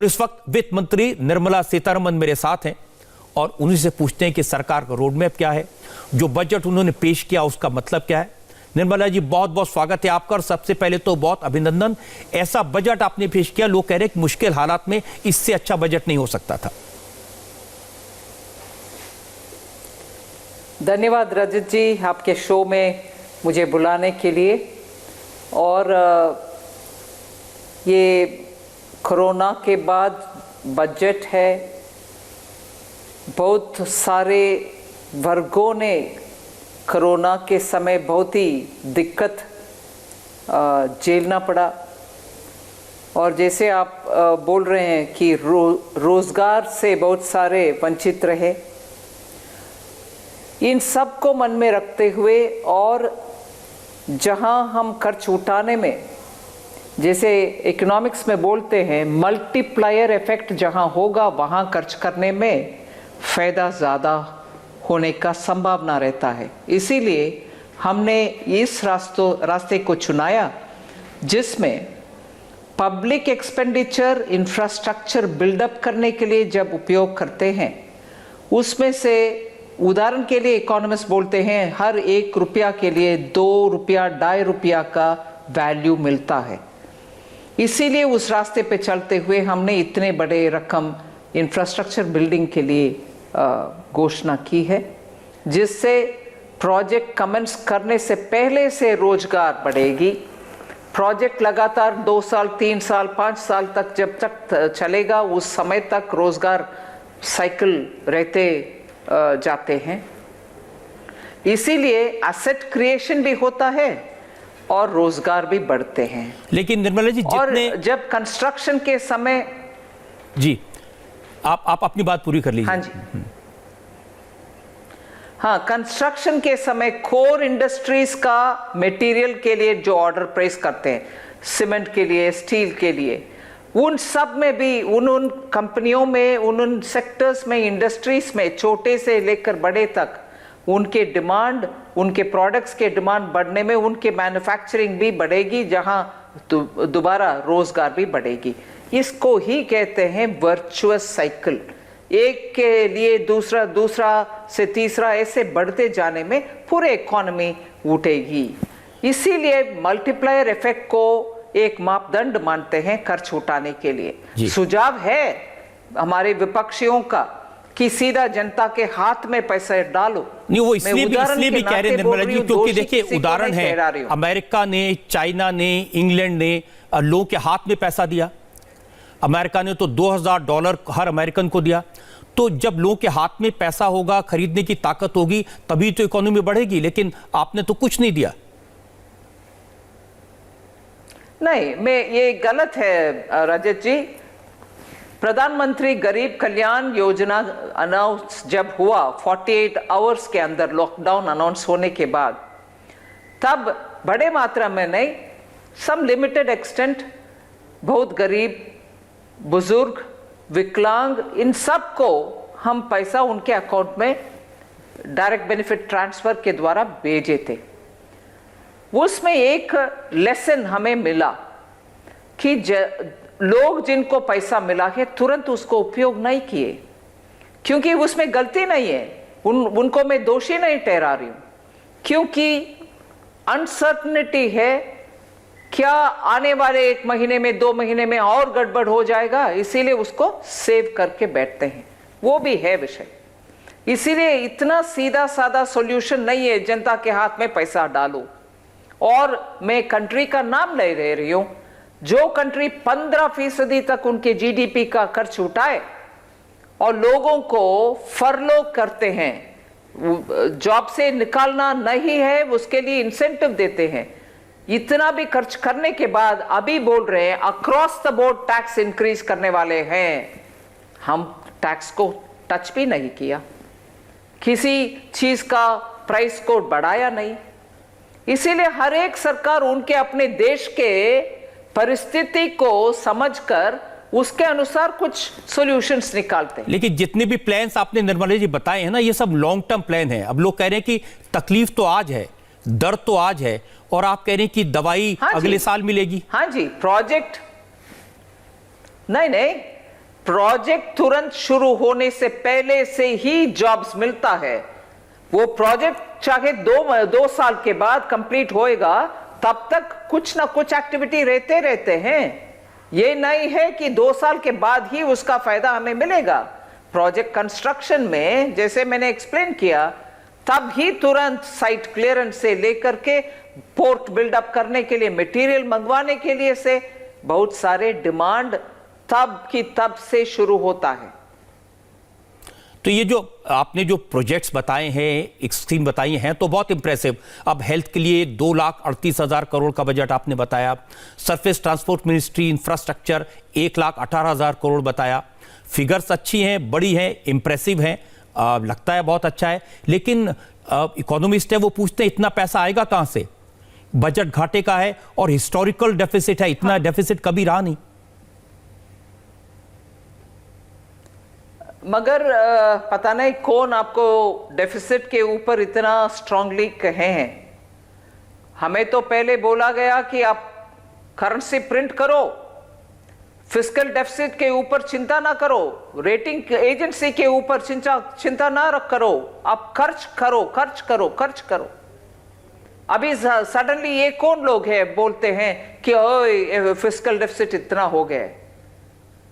इस वक्त वित्त मंत्री निर्मला सीतारमण मेरे साथ हैं और उन्हीं से पूछते हैं कि सरकार का रोड मैप क्या है, जो बजट उन्होंने पेश किया उसका मतलब क्या है। निर्मला जी, बहुत बहुत स्वागत है आपका। और सबसे पहले तो बहुत अभिनंदन, ऐसा बजट आपने पेश किया। लोग कह रहे हैं कि मुश्किल हालात में इससे अच्छा बजट नहीं हो सकता था। धन्यवाद रजत जी, आपके शो में मुझे बुलाने के लिए। और ये कोरोना के बाद बजट है, बहुत सारे वर्गों ने कोरोना के समय बहुत ही दिक्कत झेलना पड़ा। और जैसे आप बोल रहे हैं कि रोजगार से बहुत सारे वंचित रहे, इन सब को मन में रखते हुए और जहां हम खर्च उठाने में, जैसे इकोनॉमिक्स में बोलते हैं, मल्टीप्लायर इफेक्ट जहां होगा वहां खर्च करने में फायदा ज़्यादा होने का संभावना रहता है। इसीलिए हमने इस रास्ते को चुनाया जिसमें पब्लिक एक्सपेंडिचर इंफ्रास्ट्रक्चर बिल्डअप करने के लिए जब उपयोग करते हैं, उसमें से उदाहरण के लिए इकोनॉमिस्ट बोलते हैं हर 1 रुपया के लिए 2 रुपया 2.5 रुपया का वैल्यू मिलता है। इसीलिए उस रास्ते पे चलते हुए हमने इतने बड़े रकम इंफ्रास्ट्रक्चर बिल्डिंग के लिए घोषणा की है, जिससे प्रोजेक्ट कमेंस करने से पहले से रोजगार बढ़ेगी। प्रोजेक्ट लगातार 2 साल 3 साल 5 साल तक जब तक चलेगा, उस समय तक रोजगार साइकिल रहते जाते हैं। इसीलिए एसेट क्रिएशन भी होता है और रोजगार भी बढ़ते हैं। लेकिन निर्मला जी, जितने और जब कंस्ट्रक्शन के समय, जी आप अपनी बात पूरी कर लीजिए। हाँ जी, हाँ, कंस्ट्रक्शन के समय कोर इंडस्ट्रीज का मटेरियल के लिए जो ऑर्डर प्लेस करते हैं, सीमेंट के लिए, स्टील के लिए, उन सब में भी उन कंपनियों में, उन सेक्टर्स में, इंडस्ट्रीज में, छोटे से लेकर बड़े तक, उनके डिमांड, उनके प्रोडक्ट्स के डिमांड बढ़ने में उनके मैन्युफैक्चरिंग भी बढ़ेगी, जहां दोबारा रोजगार भी बढ़ेगी। इसको ही कहते हैं वर्चुअस साइकिल। एक के लिए दूसरा, दूसरा से तीसरा, ऐसे बढ़ते जाने में पूरे इकोनॉमी उठेगी। इसीलिए मल्टीप्लायर इफेक्ट को एक मापदंड मानते हैं खर्च उठाने के लिए। सुझाव है हमारे विपक्षियों का कि सीधा जनता के हाथ में पैसे डालो। नहीं, वो इसलिए भी कह रहे हैं निर्मला जी, क्योंकि देखिए उदाहरण है, अमेरिका ने, चाइना ने, इंग्लैंड ने लोगों के हाथ में पैसा दिया। अमेरिका ने तो $2000 हर अमेरिकन को दिया। तो जब लोगों के हाथ में पैसा होगा, खरीदने की ताकत होगी, तभी तो इकोनॉमी बढ़ेगी। लेकिन आपने तो कुछ नहीं दिया। नहीं, ये गलत है रजत जी। प्रधानमंत्री गरीब कल्याण योजना अनाउंस जब हुआ 48 आवर्स के अंदर, लॉकडाउन अनाउंस होने के बाद, तब बड़े मात्रा में नहीं, सम लिमिटेड एक्सटेंट, बहुत गरीब, बुजुर्ग, विकलांग, इन सब को हम पैसा उनके अकाउंट में डायरेक्ट बेनिफिट ट्रांसफर के द्वारा भेजे थे। उसमें एक लेसन हमें मिला कि लोग जिनको पैसा मिला है तुरंत उसको उपयोग नहीं किए, क्योंकि उसमें गलती नहीं है, उनको मैं दोषी नहीं ठहरा रही हूं, क्योंकि अनसर्टनिटी है, क्या आने वाले 1 महीने में, 2 महीने में और गड़बड़ हो जाएगा, इसीलिए उसको सेव करके बैठते हैं। वो भी है विषय। इसीलिए इतना सीधा साधा सॉल्यूशन नहीं है जनता के हाथ में पैसा डालो। और मैं कंट्री का नाम ले रही हूं, जो कंट्री 15% तक उनके जीडीपी का खर्च उठाए और लोगों को फरलो करते हैं, जॉब से निकालना नहीं है, उसके लिए इंसेंटिव देते हैं, इतना भी खर्च करने के बाद अभी बोल रहे हैं across the board tax increase करने वाले हैं। हम टैक्स को टच भी नहीं किया, किसी चीज का प्राइस को बढ़ाया नहीं। इसीलिए हर एक सरकार उनके अपने देश के परिस्थिति को समझकर उसके अनुसार कुछ सॉल्यूशंस निकालते हैं। लेकिन जितने भी प्लान्स आपने निर्मला जी बताए हैं ना, ये सब लॉन्ग टर्म प्लान है। अब लोग कह रहे हैं कि तकलीफ तो आज है, दर्द तो आज है, और आप कह रहे हैं कि दवाई अगले साल मिलेगी। हाँ जी, प्रोजेक्ट नहीं, प्रोजेक्ट तुरंत शुरू होने से पहले से ही जॉब्स मिलता है। वो प्रोजेक्ट चाहे दो साल के बाद कंप्लीट होएगा, तब तक कुछ ना कुछ एक्टिविटी रहते हैं। ये नहीं है कि 2 साल के बाद ही उसका फायदा हमें मिलेगा। प्रोजेक्ट कंस्ट्रक्शन में जैसे मैंने एक्सप्लेन किया, तब ही तुरंत साइट क्लियरेंस से लेकर के पोर्ट बिल्डअप करने के लिए, मटेरियल मंगवाने के लिए से बहुत सारे डिमांड तब से शुरू होता है। तो ये जो आपने जो प्रोजेक्ट्स बताए हैं, एक स्कीम बताई हैं, तो बहुत इंप्रेसिव। अब हेल्थ के लिए 2,38,000 करोड़ का बजट आपने बताया। Surface transport ministry infrastructure 1,18,000 crore बताया। फिगर्स अच्छी हैं, बड़ी हैं, इंप्रेसिव हैं, लगता है बहुत अच्छा है। लेकिन इकोनॉमिस्ट है, वो पूछते हैं इतना पैसा आएगा कहां से? बजट घाटे का है और हिस्टोरिकल डेफिसिट है, इतना डेफिसिट कभी रहा नहीं। मगर पता नहीं कौन आपको डेफिसिट के ऊपर इतना स्ट्रांगली कहे हैं। हमें तो पहले बोला गया कि आप करेंसी प्रिंट करो, फिस्कल डेफिसिट के ऊपर चिंता ना करो, रेटिंग एजेंसी के ऊपर चिंता ना करो, आप खर्च करो। अभी सडनली ये कौन लोग हैं बोलते हैं कि ओए फिस्कल डेफिसिट इतना हो गया?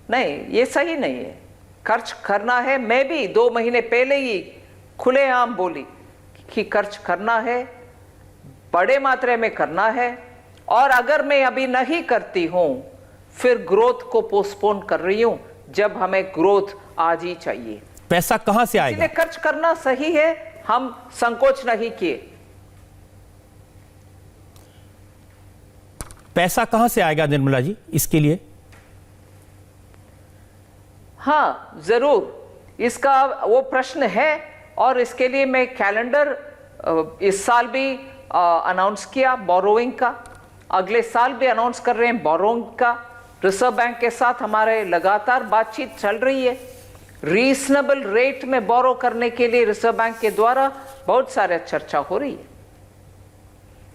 नहीं, ये सही नहीं है। खर्च करना है। मैं भी 2 महीने पहले ही खुलेआम बोली कि खर्च करना है, बड़े मात्रा में करना है, और अगर मैं अभी नहीं करती हूं फिर ग्रोथ को पोस्टपोन कर रही हूं, जब हमें ग्रोथ आज ही चाहिए। पैसा कहां से आएगा? इसलिए खर्च करना सही है, हम संकोच नहीं किए। पैसा कहां से आएगा निर्मला जी इसके लिए? हाँ, जरूर इसका वो प्रश्न है, और इसके लिए मैं कैलेंडर इस साल भी अनाउंस किया बोरोइंग का, अगले साल भी अनाउंस कर रहे हैं बोरोइंग का। रिजर्व बैंक के साथ हमारे लगातार बातचीत चल रही है। रीजनेबल रेट में बोरो करने के लिए रिजर्व बैंक के द्वारा बहुत सारे चर्चा हो रही है,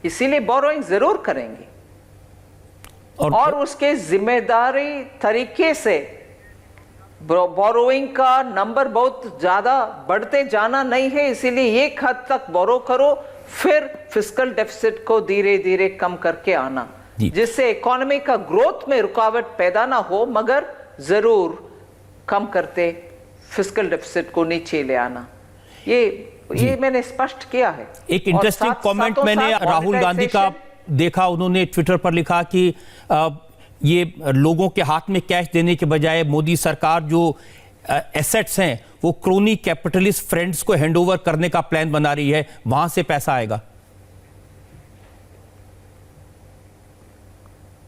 इसीलिए बोरोइंग जरूर करेंगे, और उसके जिम्मेदारी तरीके से। बोरोइंग का नंबर बहुत ज्यादा बढ़ते जाना नहीं है, इसीलिए एक हद तक बोरो करो, फिर फिस्कल डेफिसिट को धीरे धीरे कम करके आना, जिससे इकोनॉमी का ग्रोथ में रुकावट पैदा ना हो, मगर जरूर कम करते फिस्कल डेफिसिट को नीचे ले आना। ये मैंने स्पष्ट किया है। एक इंटरेस्टिंग कमेंट मैंने राहुल गांधी का देखा, उन्होंने ट्विटर पर लिखा कि ये लोगों के हाथ में कैश देने के बजाय मोदी सरकार जो एसेट्स हैं वो क्रोनी कैपिटलिस्ट फ्रेंड्स को हैंडओवर करने का प्लान बना रही है, वहां से पैसा आएगा।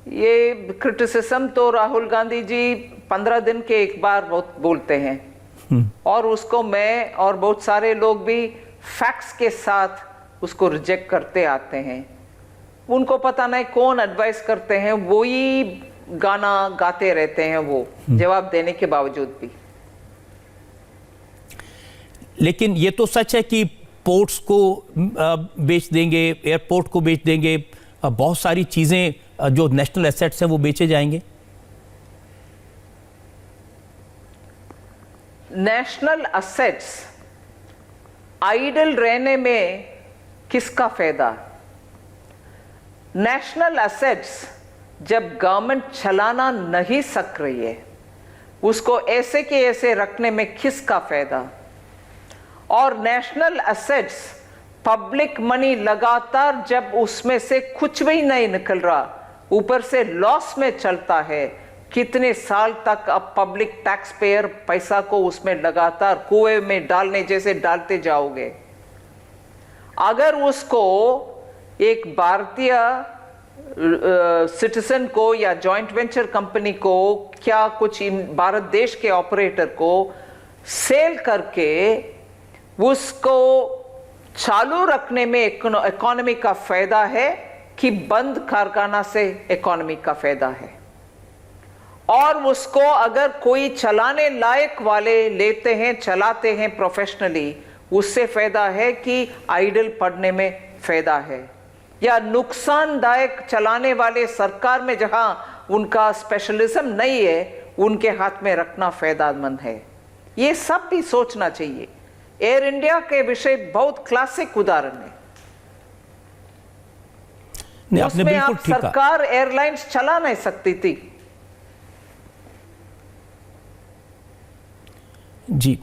ये क्रिटिसिज्म तो राहुल गांधी जी 15 दिन के एक बार बहुत बोलते हैं, और उसको मैं और बहुत सारे लोग भी फैक्ट्स के साथ उसको रिजेक्ट करते आते हैं। उनको पता नहीं कौन एडवाइस करते हैं, वो ही गाना गाते रहते हैं, वो जवाब देने के बावजूद भी। लेकिन ये तो सच है कि पोर्ट्स को बेच देंगे, एयरपोर्ट को बेच देंगे, बहुत सारी चीजें जो नेशनल एसेट्स हैं वो बेचे जाएंगे। नेशनल एसेट्स आइडल रहने में किसका फायदा? नेशनल एसेट्स जब गवर्नमेंट चलाना नहीं सक रही है, उसको ऐसे के ऐसे रखने में किसका फायदा? और नेशनल एसेट्स पब्लिक मनी लगातार जब उसमें से कुछ भी नहीं निकल रहा, ऊपर से लॉस में चलता है, कितने साल तक अब पब्लिक टैक्स पेयर पैसा को उसमें लगातार कुएं में डालने जैसे डालते जाओगे? अगर उसको एक भारतीय सिटीजन को या जॉइंट वेंचर कंपनी को, क्या कुछ भारत देश के ऑपरेटर को सेल करके उसको चालू रखने में इकोनॉमी का फायदा है, कि बंद कारखाना से इकोनॉमी का फायदा है? और उसको अगर कोई चलाने लायक वाले लेते हैं, चलाते हैं प्रोफेशनली, उससे फायदा है कि आइडल पड़ने में फायदा है? या नुकसानदायक चलाने वाले सरकार में जहां उनका स्पेशलिज्म नहीं है, उनके हाथ में रखना फायदेमंद है। ये सब भी सोचना चाहिए। एयर इंडिया के विषय बहुत क्लासिक उदाहरण है। उसमें आप सरकार एयरलाइंस चला नहीं सकती थी। जी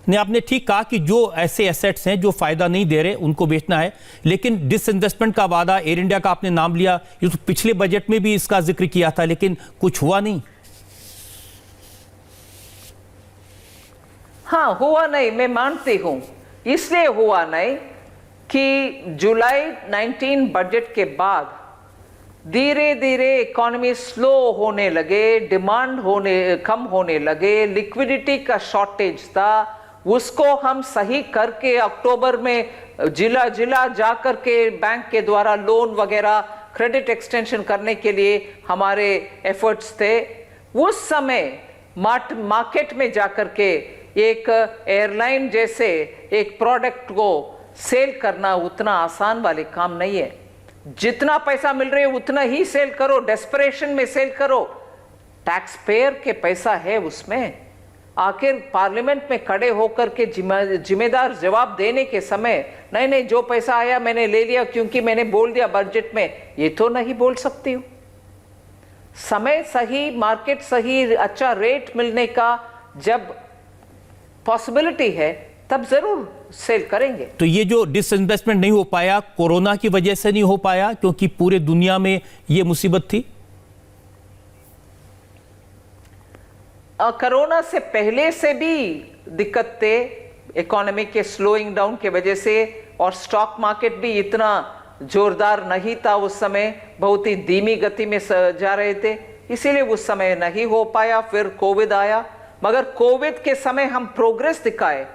नहीं, आपने ठीक कहा कि जो ऐसे एसेट्स हैं जो फायदा नहीं दे रहे उनको बेचना है, लेकिन डिसइन्वेस्टमेंट का वादा एयर इंडिया का आपने नाम लिया, ये तो पिछले बजट में भी इसका जिक्र किया था, लेकिन कुछ हुआ नहीं। हाँ, हुआ नहीं, मैं मानती हूं। इसलिए हुआ नहीं कि जुलाई 19 बजट के बाद धीरे धीरे इकोनॉमी स्लो होने लगे, डिमांड कम होने लगे, लिक्विडिटी का शॉर्टेज था। उसको हम सही करके अक्टूबर में जिला जिला जाकर के बैंक के द्वारा लोन वगैरह क्रेडिट एक्सटेंशन करने के लिए हमारे एफर्ट्स थे। उस समय मार्केट में जाकर के एक एयरलाइन जैसे एक प्रोडक्ट को सेल करना उतना आसान वाले काम नहीं है। जितना पैसा मिल रहा है उतना ही सेल करो, डेस्परेशन में सेल करो। टैक्स पेयर के पैसा है उसमें। आखिर पार्लियामेंट में खड़े होकर के जिम्मेदार जवाब देने के समय नहीं नहीं जो पैसा आया मैंने ले लिया क्योंकि मैंने बोल दिया बजट में, ये तो नहीं बोल सकती हूं। समय सही, मार्केट सही, अच्छा रेट मिलने का जब पॉसिबिलिटी है तब जरूर सेल करेंगे। तो ये जो डिसइन्वेस्टमेंट नहीं हो पाया कोरोना की वजह से नहीं हो पाया, क्योंकि पूरे दुनिया में ये मुसीबत थी। कोरोना से पहले से भी दिक्कत थे, इकोनॉमी के स्लोइंग डाउन के वजह से, और स्टॉक मार्केट भी इतना जोरदार नहीं था उस समय, बहुत ही धीमी गति में जा रहे थे, इसीलिए उस समय नहीं हो पाया। फिर कोविड आया, मगर कोविड के समय हम प्रोग्रेस दिखाए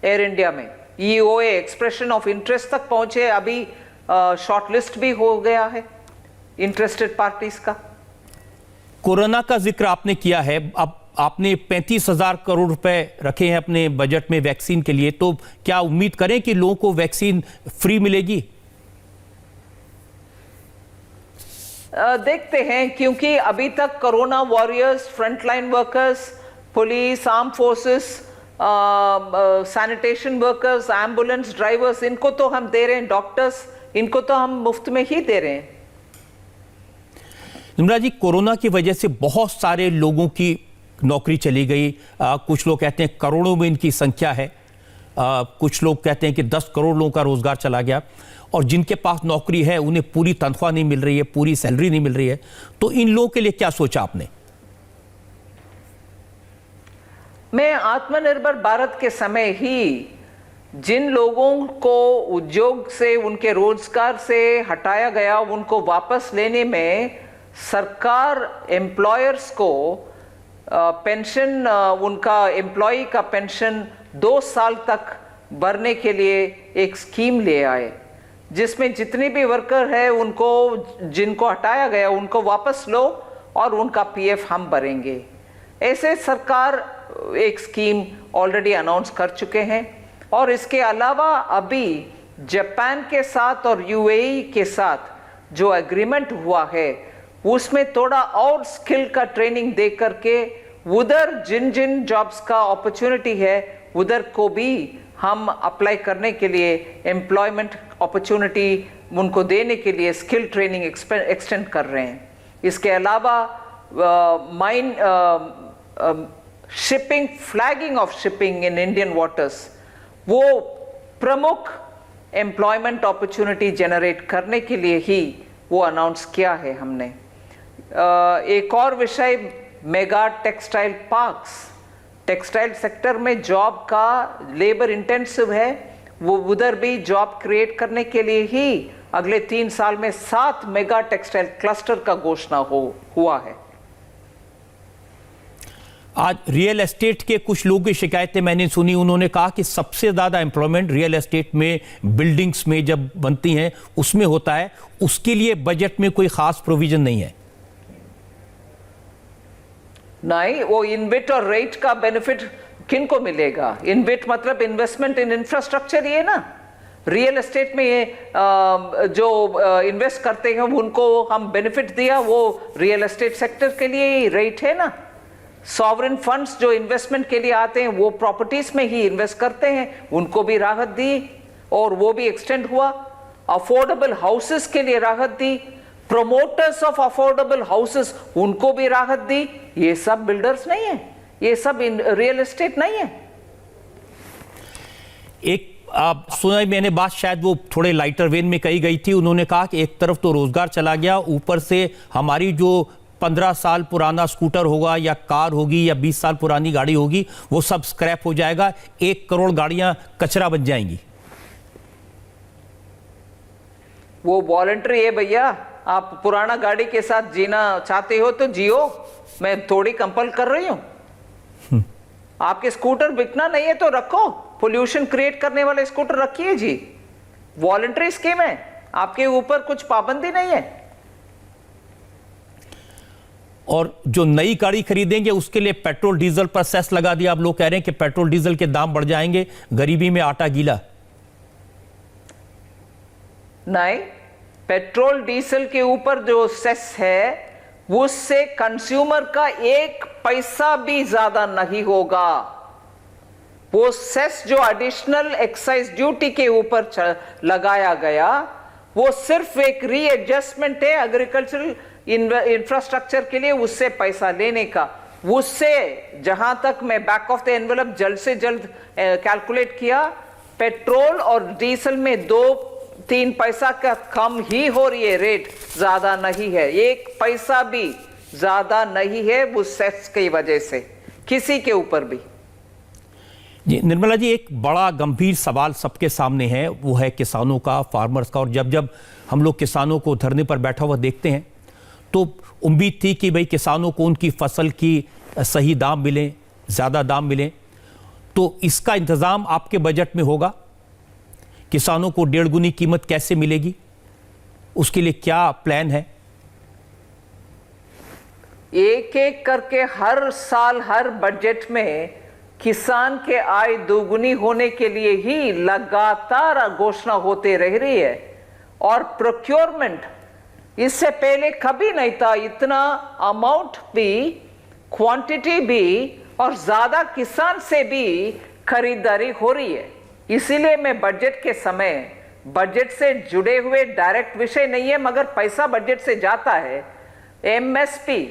एयर इंडिया में। EOA एक्सप्रेशन ऑफ इंटरेस्ट तक पहुंचे, अभी शॉर्टलिस्ट भी हो गया है इंटरेस्टेड पार्टीज का। कोरोना का जिक्र आपने किया है, अब आपने 35,000 करोड़ रुपए रखे हैं अपने बजट में वैक्सीन के लिए, तो क्या उम्मीद करें कि लोगों को वैक्सीन फ्री मिलेगी? देखते हैं, क्योंकि अभी तक corona warriors, frontline workers, police, arm forces, sanitation workers, ambulance drivers, इनको तो हम दे रहे हैं, डॉक्टर्स, इनको तो हम मुफ्त में ही दे रहे हैं। निर्मला जी, कोरोना की वजह से बहुत सारे लोगों की नौकरी चली गई। कुछ लोग कहते हैं करोड़ों में इनकी संख्या है, कुछ लोग कहते हैं कि 10 करोड़ लोगों का रोजगार चला गया, और जिनके पास नौकरी है उन्हें पूरी तनख्वाह नहीं मिल रही है, पूरी सैलरी नहीं मिल रही है। तो इन लोगों के लिए क्या सोचा आपने? मैं आत्मनिर्भर भारत के समय ही जिन लोगों को उद्योग से, उनके रोजगार से हटाया गया, उनको वापस लेने में सरकार एम्प्लॉयर्स को पेंशन, उनका एम्प्लॉय का पेंशन 2 साल तक भरने के लिए एक स्कीम ले आए, जिसमें जितने भी वर्कर है उनको, जिनको हटाया गया उनको वापस लो और उनका PF हम भरेंगे। ऐसे सरकार एक स्कीम ऑलरेडी अनाउंस कर चुके हैं। और इसके अलावा अभी जापान के साथ और UAE के साथ जो एग्रीमेंट हुआ है उसमें थोड़ा और स्किल का ट्रेनिंग दे करके उधर जिन जिन जॉब्स का अपॉर्चुनिटी है उधर को भी हम अप्लाई करने के लिए, एम्प्लॉयमेंट अपॉर्चुनिटी उनको देने के लिए स्किल ट्रेनिंग एक्सटेंड कर रहे हैं। इसके अलावा shipping, flagging of shipping in Indian waters, वो प्रमुख एम्प्लॉयमेंट अपॉर्चुनिटी जनरेट करने के लिए ही वो अनाउंस किया है हमने। एक और विषय, mega textile parks, textile sector में जॉब का लेबर इंटेंसिव है, वो उधर भी जॉब क्रिएट करने के लिए ही अगले 3 साल में 7 मेगा टेक्सटाइल क्लस्टर का घोषणा हुआ है। आज रियल एस्टेट के कुछ लोगों की शिकायतें मैंने सुनी, उन्होंने कहा कि सबसे ज्यादा एम्प्लॉयमेंट रियल एस्टेट में, बिल्डिंग्स में जब बनती हैं उसमें होता है, उसके लिए बजट में कोई खास प्रोविजन नहीं है। नहीं, वो इनबिट और रेट का बेनिफिट किनको मिलेगा? इनबिट मतलब इन्वेस्टमेंट इन इंफ्रास्ट्रक्चर, ये ना रियल एस्टेट में जो इन्वेस्ट करते हैं उनको हम बेनिफिट दिया, वो रियल एस्टेट सेक्टर के लिए ही रेट है ना। सॉवरेन फंड्स जो इन्वेस्टमेंट के लिए आते हैं वो प्रॉपर्टीज में ही इन्वेस्ट करते हैं, उनको भी राहत दी और वो भी एक्सटेंड हुआ। अफोर्डेबल हाउसेस के लिए राहत दी, प्रोमोटर्स ऑफ अफोर्डेबल हाउसेस उनको भी राहत दी। ये सब बिल्डर्स नहीं है, ये सब रियल एस्टेट नहीं है। एक आप सुना मैंने बात, शायद वो थोड़े लाइटर वेन में कही गई थी। उन्होंने कहा कि एक तरफ तो रोजगार चला गया, ऊपर से हमारी जो 15 साल पुराना स्कूटर होगा या कार होगी या 20 साल पुरानी गाड़ी होगी वो सब स्क्रैप हो जाएगा, 1 करोड़ गाड़ियां कचरा बन जाएंगी। वो वॉलंटरी है भैया, आप पुराना गाड़ी के साथ जीना चाहते हो तो जियो, मैं थोड़ी कंपल कर रही हूं। आपके स्कूटर बिकना नहीं है तो रखो, पोल्यूशन क्रिएट करने वाले स्कूटर रखिए जी, वॉलंटरी स्कीम है, आपके ऊपर कुछ पाबंदी नहीं है। और जो नई गाड़ी खरीदेंगे उसके लिए पेट्रोल डीजल पर सेस लगा दिया। आप लोग कह रहे हैं कि पेट्रोल डीजल के दाम बढ़ जाएंगे, गरीबी में आटा गीला। नहीं, पेट्रोल डीजल के ऊपर जो सेस है उससे कंज्यूमर का 1 पैसा भी ज्यादा नहीं होगा। वो सेस जो एडिशनल एक्साइज ड्यूटी के ऊपर लगाया गया वो सिर्फ एक रीएडजस्टमेंट है एग्रीकल्चरल इंफ्रास्ट्रक्चर के लिए, उससे पैसा लेने का। उससे जहां तक मैं बैक ऑफ द एनवेलप जल्द से जल्द कैलकुलेट किया, पेट्रोल और डीजल में 2-3 पैसा का कम ही हो रही है, रेट ज्यादा नहीं है, 1 पैसा भी ज्यादा नहीं है वो सेस की वजह से किसी के ऊपर भी। जी निर्मला जी, एक बड़ा गंभीर सवाल सबके सामने है, वो है किसानों का, फार्मर्स का। और जब जब हम लोग किसानों को धरने पर बैठा हुआ देखते हैं तो उम्मीद थी कि भाई किसानों को उनकी फसल की सही दाम मिले, ज़्यादा दाम मिले। तो इसका इंतज़ाम आपके बजट में होगा? किसानों को 1.5 गुनी कीमत कैसे मिलेगी, उसके लिए क्या प्लान है? एक एक करके हर साल हर बजट में किसान के आय दोगुनी होने के लिए ही लगातार घोषणा होते रह रही है। और प्रोक्योरमेंट इससे पहले कभी नहीं था, इतना अमाउंट भी, क्वांटिटी भी और ज्यादा किसान से भी खरीदारी हो रही है। इसीलिए मैं बजट के समय, बजट से जुड़े हुए डायरेक्ट विषय नहीं है मगर पैसा बजट से जाता है, एमएसपी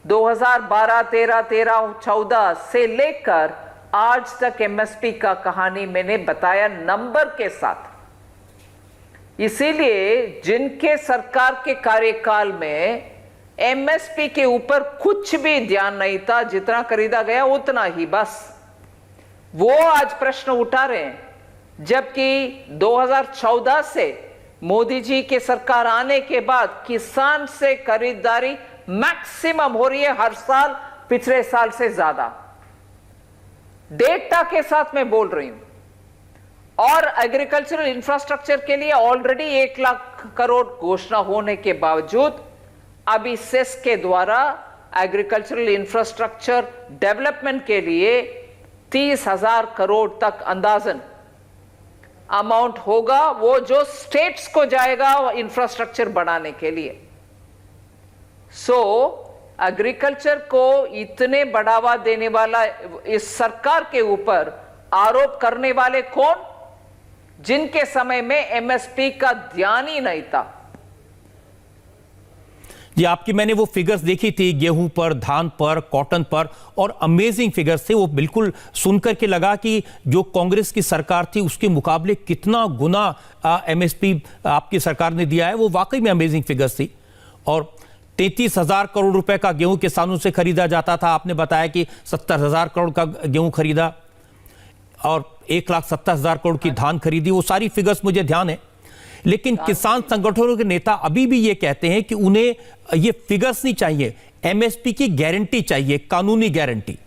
2012, 13, 14 से लेकर आज तक एमएसपी का कहानी मैंने बताया नंबर के साथ। इसीलिए जिनके सरकार के कार्यकाल में एमएसपी के ऊपर कुछ भी ध्यान नहीं था, जितना खरीदा गया उतना ही बस, वो आज प्रश्न उठा रहे हैं। जबकि 2014 से मोदी जी के सरकार आने के बाद किसान से खरीदारी मैक्सिमम हो रही है हर साल, पिछले साल से ज्यादा। डेटा के साथ मैं बोल रही हूं। और एग्रीकल्चरल इंफ्रास्ट्रक्चर के लिए ऑलरेडी 1 लाख करोड़ घोषणा होने के बावजूद अभी सेस के द्वारा एग्रीकल्चरल इंफ्रास्ट्रक्चर डेवलपमेंट के लिए 30,000 करोड़ तक अंदाजन अमाउंट होगा, वो जो स्टेट्स को जाएगा इंफ्रास्ट्रक्चर बढ़ाने के लिए। एग्रीकल्चर को इतने बढ़ावा देने वाला इस सरकार के ऊपर आरोप करने वाले कौन? जिनके समय में एमएसपी का ध्यान ही नहीं था। जी आपकी मैंने वो फिगर्स देखी थी, गेहूं पर, धान पर, कॉटन पर, और अमेजिंग फिगर्स थे। वो बिल्कुल सुनकर के लगा कि जो कांग्रेस की सरकार थी उसके मुकाबले कितना गुना एमएसपी आपकी सरकार ने दिया है। वो वाकई में अमेजिंग फिगर्स थी। और 33,000 करोड़ रुपए का गेहूं किसानों से खरीदा जाता था, आपने बताया कि 70,000 करोड़ का गेहूं खरीदा और 1,70,000 करोड़ की धान खरीदी। वो सारी फिगर्स मुझे ध्यान है। लेकिन किसान संगठनों के नेता अभी भी ये कहते हैं कि उन्हें ये फिगर्स नहीं चाहिए, एमएसपी की गारंटी चाहिए, कानूनी गारंटी।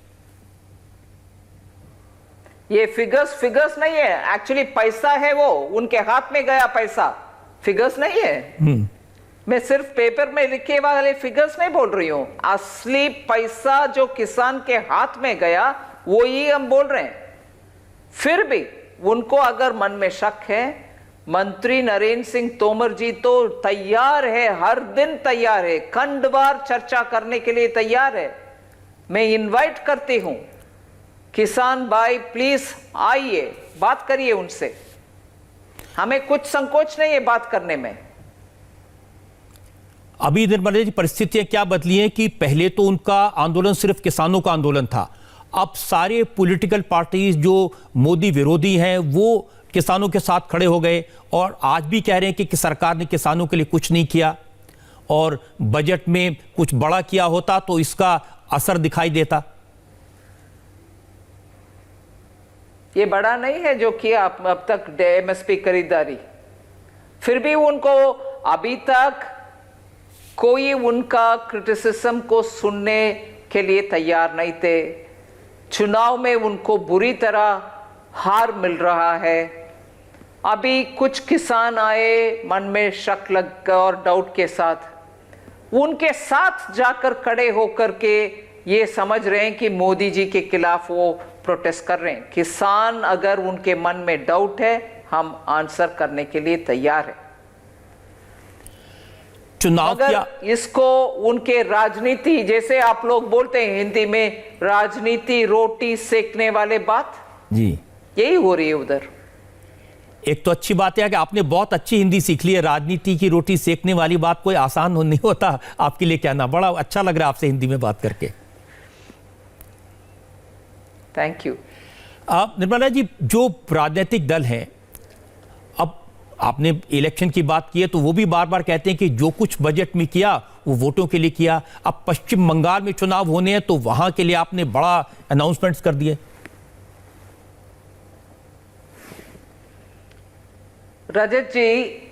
ये फिगर्स नहीं है, एक्चुअली पैसा है, वो उनके हाथ में गया पैसा, फिगर्स नहीं है। मैं सिर्फ पेपर में लिखे वाले फिगर्स नहीं बोल रही हूं, असली पैसा जो किसान के हाथ में गया वो ही हम बोल रहे हैं। फिर भी उनको अगर मन में शक है मंत्री नरेंद्र सिंह तोमर जी तो तैयार है, हर दिन तैयार है, खंडवार चर्चा करने के लिए तैयार है। मैं इनवाइट करती हूं, किसान भाई प्लीज आइए, बात करिए उनसे, हमें कुछ संकोच नहीं है बात करने में। अभी निर्मला जी परिस्थितियां क्या बदली हैं कि पहले तो उनका आंदोलन सिर्फ किसानों का आंदोलन था, अब सारे पॉलिटिकल पार्टीज जो मोदी विरोधी हैं वो किसानों के साथ खड़े हो गए और आज भी कह रहे हैं कि सरकार ने किसानों के लिए कुछ नहीं किया और बजट में कुछ बड़ा किया होता तो इसका असर दिखाई देता। ये बड़ा नहीं है जो किया अब तक एमएसपी खरीदारी, फिर भी उनको अभी तक कोई उनका क्रिटिसिज्म को सुनने के लिए तैयार नहीं थे। चुनाव में उनको बुरी तरह हार मिल रहा है। अभी कुछ किसान आए मन में शक लग और डाउट के साथ, उनके साथ जाकर खड़े होकर के ये समझ रहे हैं कि मोदी जी के खिलाफ वो प्रोटेस्ट कर रहे हैं। किसान अगर उनके मन में डाउट है, हम आंसर करने के लिए तैयार है। चुनाव क्या इसको उनके राजनीति, जैसे आप लोग बोलते हैं हिंदी में, राजनीति रोटी सेकने वाले बात जी यही हो रही है उधर। एक तो अच्छी बात है कि आपने बहुत अच्छी हिंदी सीख ली है। राजनीति की रोटी सेकने वाली बात कोई आसान नहीं होता आपके लिए कहना, बड़ा अच्छा लग रहा है आपसे हिंदी में बात करके। Thank you. निर्मला जी, जो राजनीतिक दल हैं, अब आपने इलेक्शन की बात की है तो वो भी बार बार कहते हैं कि जो कुछ बजट में किया वो वोटों के लिए किया। अब पश्चिम बंगाल में चुनाव होने हैं तो वहां के लिए आपने बड़ा अनाउंसमेंट्स कर दिए। रजत जी,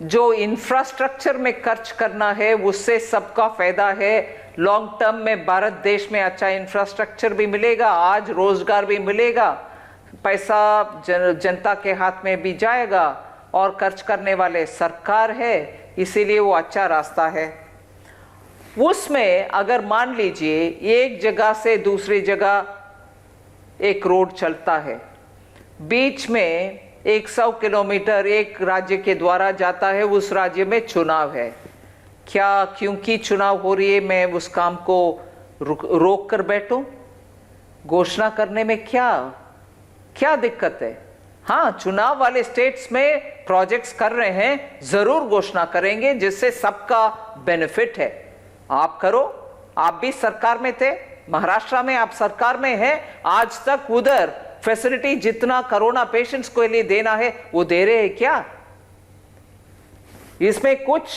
जो इंफ्रास्ट्रक्चर में खर्च करना है उससे सबका फायदा है। लॉन्ग टर्म में भारत देश में अच्छा इंफ्रास्ट्रक्चर भी मिलेगा, आज रोजगार भी मिलेगा, पैसा जनता के हाथ में भी जाएगा और खर्च करने वाले सरकार है, इसीलिए वो अच्छा रास्ता है। उसमें अगर मान लीजिए एक जगह से दूसरी जगह एक रोड चलता है, बीच में 100 किलोमीटर एक राज्य के द्वारा जाता है, उस राज्य में चुनाव है, क्या क्योंकि चुनाव हो रही है मैं उस काम को रोक कर बैठूं? घोषणा करने में क्या दिक्कत है? हाँ, चुनाव वाले स्टेट्स में प्रोजेक्ट्स कर रहे हैं, जरूर घोषणा करेंगे जिससे सबका बेनिफिट है। आप करो, आप भी सरकार में थे, महाराष्ट्र में आप सरकार में हैं, आज तक उधर फैसिलिटी जितना कोरोना पेशेंट्स को लिए देना है वो दे रहे हैं क्या? इसमें कुछ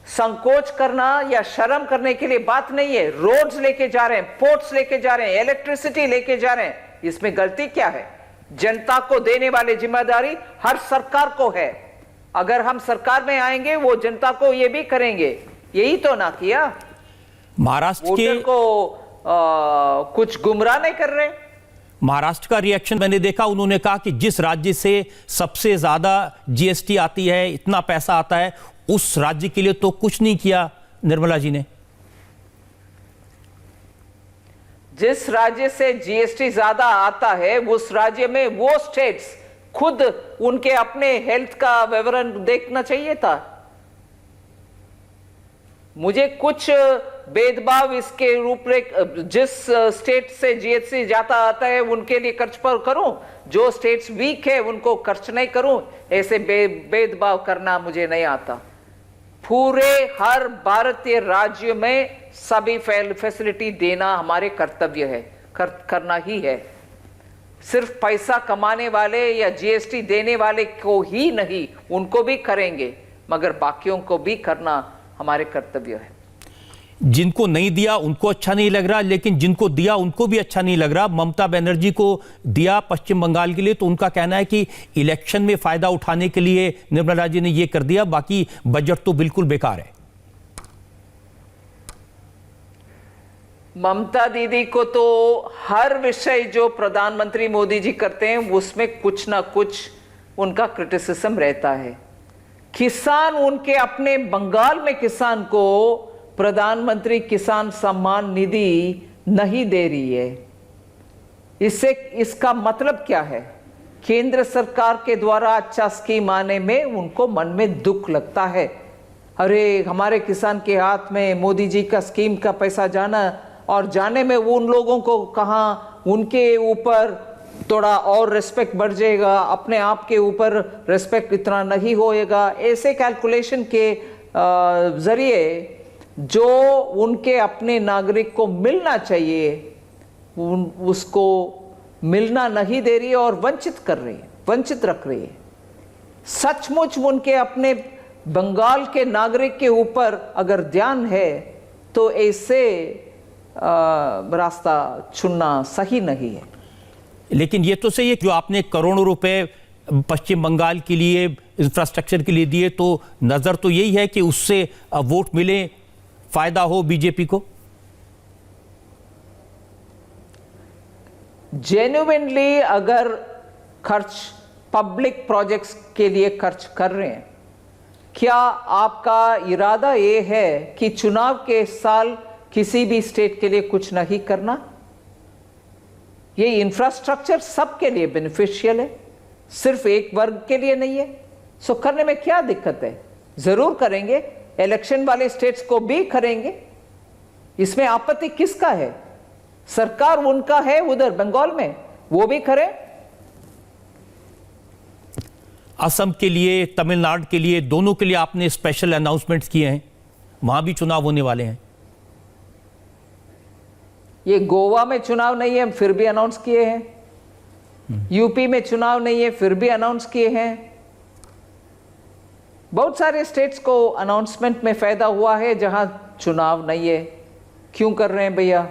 संकोच करना या शर्म करने के लिए बात नहीं है। रोड्स लेके जा रहे हैं, पोर्ट्स लेके जा रहे हैं, इलेक्ट्रिसिटी लेके जा रहे हैं, इसमें गलती क्या है? जनता को देने वाली जिम्मेदारी हर सरकार को है। अगर हम सरकार में आएंगे वो जनता को ये भी करेंगे, यही तो ना किया। महाराष्ट्र के को कुछ गुमराह नहीं कर रहे। महाराष्ट्र का रिएक्शन मैंने देखा, उन्होंने कहा कि जिस राज्य से सबसे ज्यादा जीएसटी आती है, इतना पैसा आता है, उस राज्य के लिए तो कुछ नहीं किया निर्मला जी ने। जिस राज्य से जीएसटी ज्यादा आता है उस राज्य में वो स्टेट्स खुद उनके अपने हेल्थ का विवरण देखना चाहिए था। मुझे कुछ भेदभाव इसके रूपरेख, जिस स्टेट से जीएसटी जाता आता है उनके लिए खर्च पर करूं, जो स्टेट्स वीक है उनको खर्च नहीं करूं, ऐसे भेदभाव करना मुझे नहीं आता। पूरे हर भारतीय राज्य में सभी फैसिलिटी देना हमारे कर्तव्य है, करना ही है। सिर्फ पैसा कमाने वाले या जीएसटी देने वाले को ही नहीं, उनको भी करेंगे, मगर बाकियों को भी करना हमारे कर्तव्य है। जिनको नहीं दिया उनको अच्छा नहीं लग रहा, लेकिन जिनको दिया उनको भी अच्छा नहीं लग रहा। ममता बनर्जी को दिया पश्चिम बंगाल के लिए, तो उनका कहना है कि इलेक्शन में फायदा उठाने के लिए निर्मला जी ने यह कर दिया, बाकी बजट तो बिल्कुल बेकार है। ममता दीदी को तो हर विषय जो प्रधानमंत्री मोदी जी करते हैं उसमें कुछ ना कुछ उनका क्रिटिसिज्म रहता है। किसान, उनके अपने बंगाल में किसान को प्रधानमंत्री किसान सम्मान निधि नहीं दे रही है। इससे इसका मतलब क्या है? केंद्र सरकार के द्वारा अच्छा स्कीम आने में उनको मन में दुख लगता है। अरे हमारे किसान के हाथ में मोदी जी का स्कीम का पैसा जाना, और जाने में वो उन लोगों को कहाँ उनके ऊपर थोड़ा और रिस्पेक्ट बढ़ जाएगा, अपने आप के ऊपर रिस्पेक्ट इतना नहीं होएगा। ऐसे कैलकुलेशन के जरिए जो उनके अपने नागरिक को मिलना चाहिए उसको मिलना नहीं दे रही है और वंचित कर रही है, वंचित रख रही है। सचमुच उनके अपने बंगाल के नागरिक के ऊपर अगर ध्यान है तो ऐसे रास्ता चुनना सही नहीं है। लेकिन ये तो सही है जो आपने करोड़ों रुपए पश्चिम बंगाल के लिए इंफ्रास्ट्रक्चर के लिए दिए, तो नजर तो यही है कि उससे वोट मिले, फायदा हो बीजेपी को। जेन्युइनली अगर खर्च पब्लिक प्रोजेक्ट्स के लिए खर्च कर रहे हैं, क्या आपका इरादा ये है कि चुनाव के साल किसी भी स्टेट के लिए कुछ नहीं करना? ये इंफ्रास्ट्रक्चर सबके लिए बेनिफिशियल है, सिर्फ एक वर्ग के लिए नहीं है। सो करने में क्या दिक्कत है? जरूर करेंगे, इलेक्शन वाले स्टेट्स को भी करेंगे, इसमें आपत्ति किसका है? सरकार उनका है उधर बंगाल में, वो भी करें। असम के लिए, तमिलनाडु के लिए, दोनों के लिए आपने स्पेशल अनाउंसमेंट्स किए हैं, वहां भी चुनाव होने वाले हैं। ये गोवा में चुनाव नहीं है फिर भी अनाउंस किए हैं, यूपी में चुनाव नहीं है फिर भी अनाउंस किए हैं। बहुत सारे स्टेट्स को अनाउंसमेंट में फायदा हुआ है जहां चुनाव नहीं है। क्यों कर रहे हैं भैया?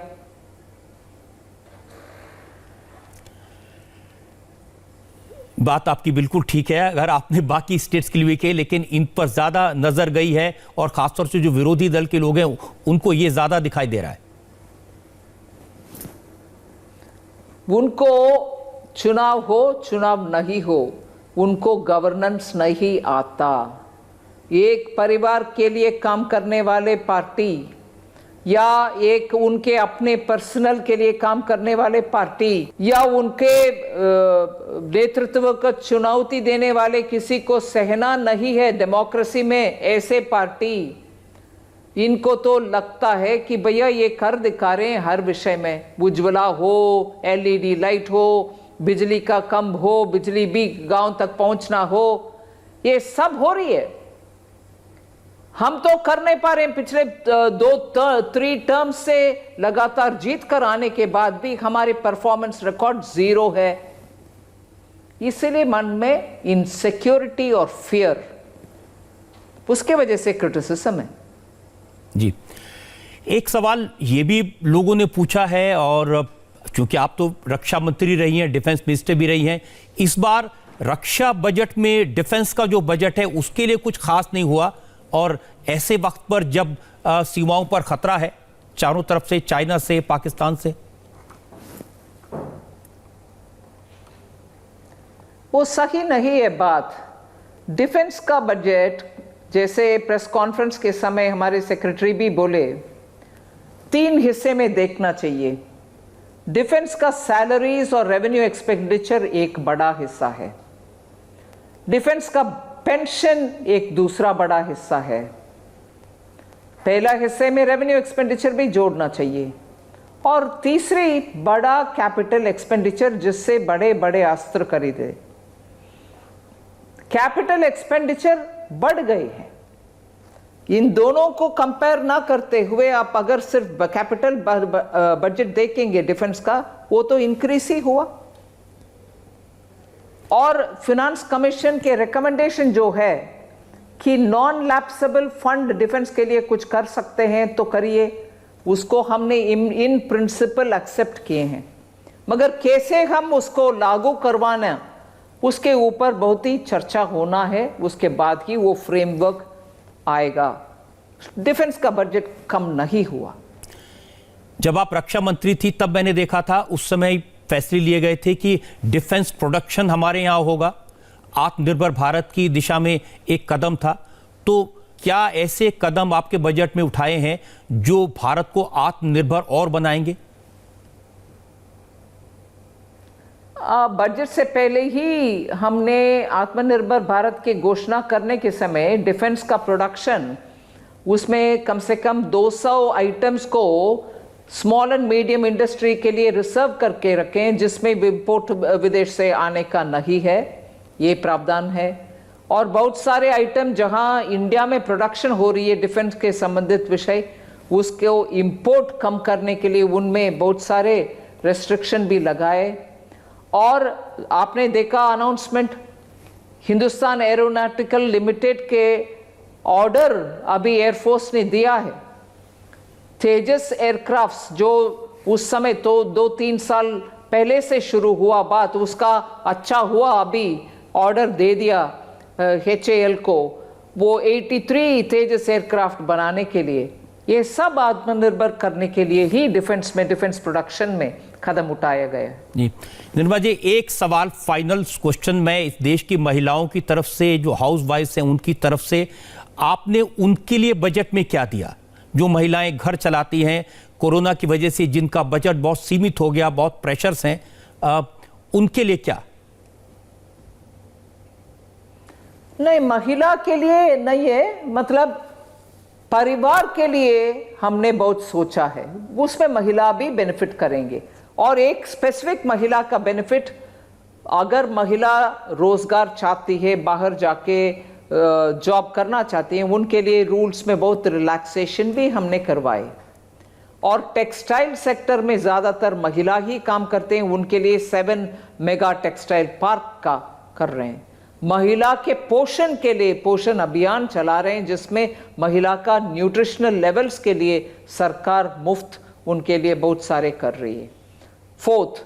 बात आपकी बिल्कुल ठीक है, अगर आपने बाकी स्टेट्स के लिए भी किए, लेकिन इन पर ज्यादा नजर गई है और खासतौर से जो विरोधी दल के लोग हैं उनको ये ज्यादा दिखाई दे रहा है। उनको चुनाव हो चुनाव नहीं हो, उनको गवर्नेंस नहीं आता। एक परिवार के लिए काम करने वाले पार्टी या एक उनके अपने पर्सनल के लिए काम करने वाले पार्टी या उनके नेतृत्व को चुनौती देने वाले किसी को सहना नहीं है डेमोक्रेसी में। ऐसे पार्टी इनको तो लगता है कि भैया ये कर दिखा रहे हैं हर विषय में, उज्ज्वला हो, एलईडी लाइट हो, बिजली का कम हो, बिजली भी गांव तक पहुंचना हो, ये सब हो रही है। हम तो कर नहीं पा रहे हैं। पिछले 3 टर्म से लगातार जीत कर आने के बाद भी हमारे परफॉर्मेंस रिकॉर्ड 0 है। इसलिए मन में इनसिक्योरिटी और फियर, उसके वजह से क्रिटिसिज्म है। जी, एक सवाल ये भी लोगों ने पूछा है, और क्योंकि आप तो रक्षा मंत्री रही हैं, डिफेंस मिनिस्टर भी रही हैं, इस बार रक्षा बजट में डिफेंस का जो बजट है उसके लिए कुछ खास नहीं हुआ, और ऐसे वक्त पर जब सीमाओं पर खतरा है चारों तरफ से, चाइना से, पाकिस्तान से। वो सही नहीं है बात। डिफेंस का बजट, जैसे प्रेस कॉन्फ्रेंस के समय हमारे सेक्रेटरी भी बोले, 3 हिस्से में देखना चाहिए। डिफेंस का सैलरीज और रेवेन्यू एक्सपेंडिचर एक बड़ा हिस्सा है, डिफेंस का पेंशन एक दूसरा बड़ा हिस्सा है। पहला हिस्से में रेवेन्यू एक्सपेंडिचर भी जोड़ना चाहिए, और तीसरी बड़ा कैपिटल एक्सपेंडिचर जिससे बड़े बड़े अस्त्र खरीदे। कैपिटल एक्सपेंडिचर बढ़ गए हैं। इन दोनों को कंपेयर ना करते हुए आप अगर सिर्फ कैपिटल बजट देखेंगे डिफेंस का, वो तो इंक्रीज ही हुआ। और फिनांस कमीशन के रिकमेंडेशन जो है कि नॉन लैप्सेबल फंड डिफेंस के लिए कुछ कर सकते हैं तो करिए, उसको हमने इन प्रिंसिपल एक्सेप्ट किए हैं, मगर कैसे हम उसको लागू करवाना उसके ऊपर बहुत ही चर्चा होना है। उसके बाद ही वो फ्रेमवर्क आएगा। डिफेंस का बजट कम नहीं हुआ। जब आप रक्षा मंत्री थी तब मैंने देखा था, उस समय फैसले लिए गए थे कि डिफेंस प्रोडक्शन हमारे यहां होगा, आत्मनिर्भर भारत की दिशा में एक कदम था। तो क्या ऐसे कदम आपके बजट में उठाए हैं जो भारत को आत्मनिर्भर और बनाएंगे? बजट से पहले ही हमने आत्मनिर्भर भारत की घोषणा करने के समय डिफेंस का प्रोडक्शन उसमें कम से कम 200 आइटम्स को स्मॉल एंड मीडियम इंडस्ट्री के लिए रिजर्व करके रखें, जिसमें इंपोर्ट विदेश से आने का नहीं है, ये प्रावधान है। और बहुत सारे आइटम जहां इंडिया में प्रोडक्शन हो रही है डिफेंस के संबंधित विषय, उसको इंपोर्ट कम करने के लिए उनमें बहुत सारे रेस्ट्रिक्शन भी लगाए। और आपने देखा अनाउंसमेंट, हिंदुस्तान एरोनॉटिकल लिमिटेड के ऑर्डर अभी एयरफोर्स ने दिया है। तेजस एयरक्राफ्ट्स जो उस समय तो 2-3 साल पहले से शुरू हुआ बात, उसका अच्छा हुआ अभी ऑर्डर दे दिया HAL को, वो 83 तेजस एयरक्राफ्ट बनाने के लिए। ये सब आत्मनिर्भर करने के लिए ही डिफेंस प्रोडक्शन में कदम उठाया गया जी। निर्मला जी, एक सवाल फाइनल क्वेश्चन मैं इस देश की महिलाओं की तरफ से, जो हाउस वाइफ्स हैं उनकी तरफ से, आपने उनके लिए बजट में क्या दिया? जो महिलाएं घर चलाती हैं, कोरोना की वजह से जिनका बजट बहुत सीमित हो गया, बहुत प्रेशर्स हैं, उनके लिए क्या? नहीं, महिला के लिए नहीं है, मतलब परिवार के लिए हमने बहुत सोचा है, उसमें महिला भी बेनिफिट करेंगे। और एक स्पेसिफिक महिला का बेनिफिट, अगर महिला रोजगार चाहती है, बाहर जाके जॉब करना चाहती हैं, उनके लिए रूल्स में बहुत रिलैक्सेशन भी हमने करवाए। और टेक्सटाइल सेक्टर में ज़्यादातर महिला ही काम करते हैं, उनके लिए 7 मेगा टेक्सटाइल पार्क का कर रहे हैं। महिला के पोषण के लिए पोषण अभियान चला रहे हैं, जिसमें महिला का न्यूट्रिशनल लेवल्स के लिए सरकार मुफ्त उनके लिए बहुत सारे कर रही है। 4th,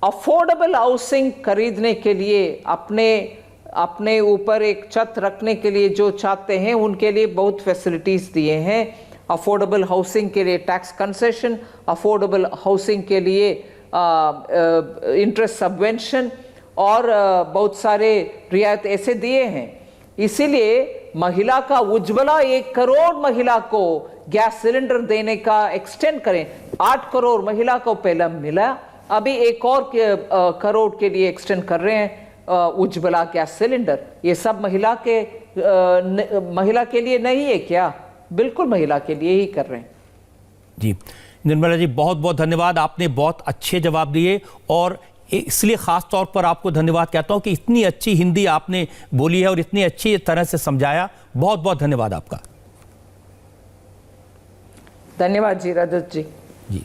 अफोर्डेबल हाउसिंग खरीदने के लिए, अपने ऊपर एक छत रखने के लिए जो चाहते हैं उनके लिए बहुत फैसिलिटीज दिए हैं। अफोर्डेबल हाउसिंग के लिए टैक्स कंसेशन, अफोर्डेबल हाउसिंग के लिए इंटरेस्ट सबवेंशन और बहुत सारे रियायत ऐसे दिए हैं। इसीलिए महिला का उज्ज्वला 1 करोड़ महिला को गैस सिलेंडर देने का एक्सटेंड करें। 8 करोड़ महिला को पहले मिला, अभी 1 और करोड़ के लिए एक्सटेंड कर रहे हैं उज्ज्वला गैस सिलेंडर। ये सब महिला के लिए नहीं है क्या? बिल्कुल महिला के लिए ही कर रहे हैं। जी निर्मला जी, बहुत बहुत धन्यवाद, आपने बहुत अच्छे जवाब दिए। और इसलिए खास तौर पर आपको धन्यवाद कहता हूं कि इतनी अच्छी हिंदी आपने बोली है और इतनी अच्छी तरह से समझाया। बहुत बहुत धन्यवाद आपका। धन्यवाद जी रजत जी। जी।